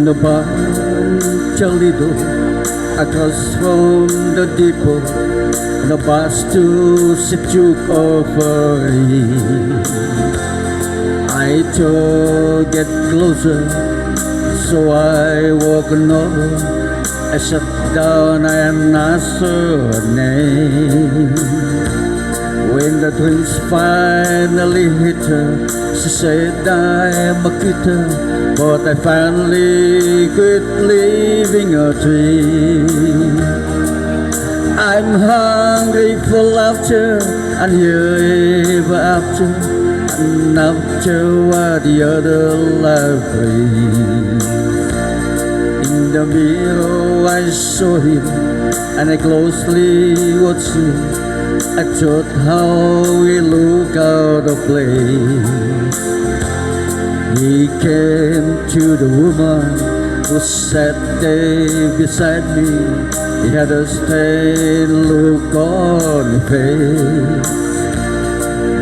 the bar, Toledo, across from the depot, the bus to Sejuk over. I to get closer, so I walk on. I sat down and asked her name. When the twins finally hit her, she said, I'm a quitter, but I finally quit living a dream. I'm hungry for laughter and here ever after, and after what the other life brings. In the mirror I saw him and I closely watched him. I thought how he looked out of place. He came to the woman who sat there beside me. He had a stained look on his face.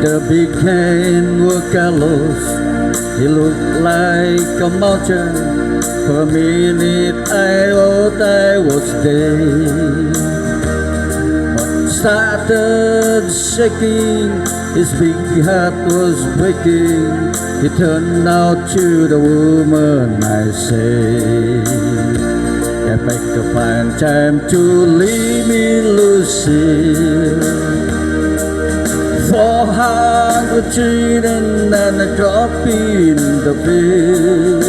The big hands were callous. He looked like a mountain. For a minute I thought I was dead. But started shaking, his big heart was breaking. He turned out to the woman I say, I beg to find time to leave me, Lucille. 400 children and a drop in the bill.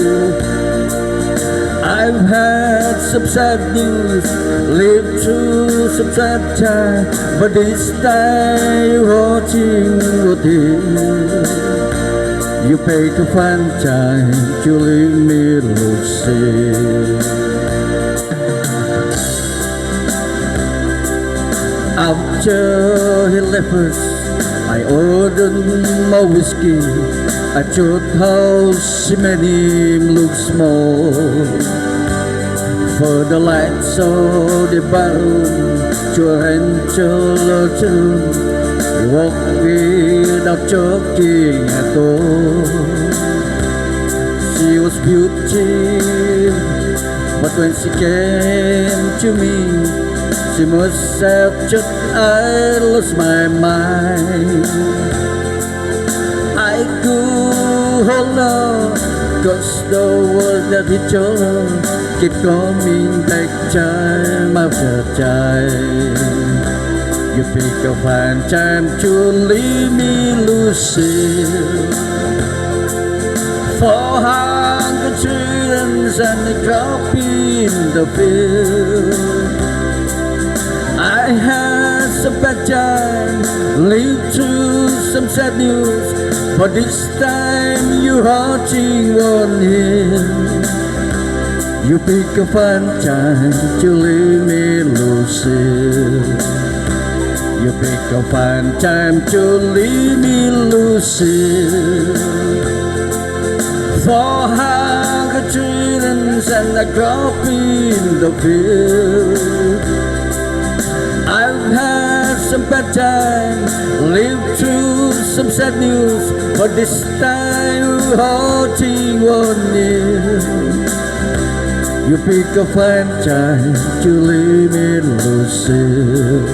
I've had some sad news, lived through some sad time, but this time you're watching what is. You pay to find time to leave me, Lucy. After he left us, I ordered more whiskey. I thought how she made him look small. For the lights of the ballroom, torrential tune, he walked without joking at all. She was beauty, but when she came to me, she must have just I lost my mind. I could hold on, 'cause the words that he told her keep coming back time after time. You pick a fine time to leave me, Lucille. 400 children and a drop in the bill. I had some bad time, lived through some sad news, but this time you're haunting on him. You pick a fun time to leave me, Lucille. You pick a fun time to leave me, Lucille. 400 children and a drop in the bill. I've had some bad time, lived through some sad news, but this time you're haunting on him. You pick a fine time to leave me, Lucille.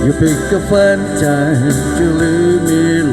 You pick a fine time to leave me,